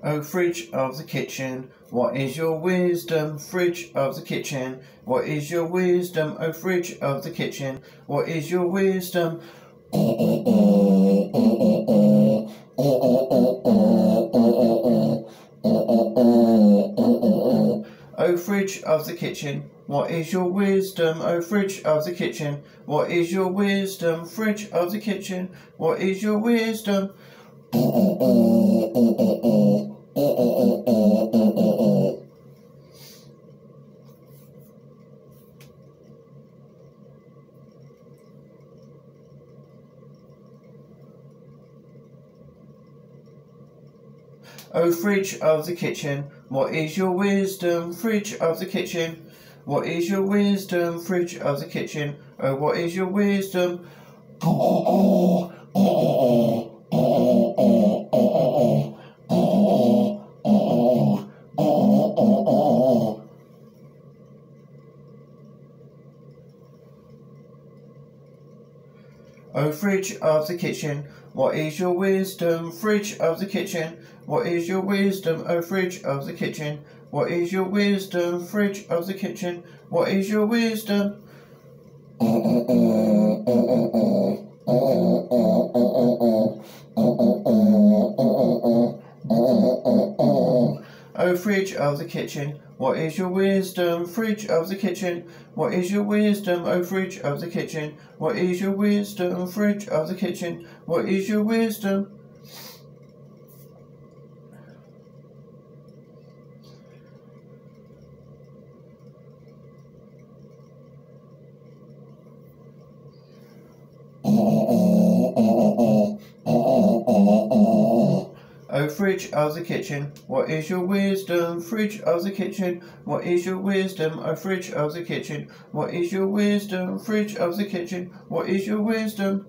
O fridge of the kitchen, what is your wisdom? Fridge of the kitchen, what is your wisdom? O fridge of the kitchen, what is your wisdom? O fridge of the kitchen, what is your wisdom? O fridge of the kitchen, what is your wisdom? Fridge of the kitchen, what is your wisdom? O fridge of the kitchen, what is your wisdom? Fridge of the kitchen, what is your wisdom? Fridge of the kitchen, oh, what is your wisdom? O fridge of the kitchen, what is your wisdom? Fridge of the kitchen, what is your wisdom? O fridge of the kitchen, what is your wisdom? Fridge of the kitchen, what is your wisdom? O fridge of the kitchen, what is your wisdom? Fridge of the kitchen, what is your wisdom? O fridge of the kitchen, what is your wisdom? Fridge of the kitchen, what is your wisdom? O fridge of the kitchen, what is your wisdom? Fridge of the kitchen, what is your wisdom? O fridge of the kitchen, what is your wisdom? Fridge of the kitchen, what is your wisdom?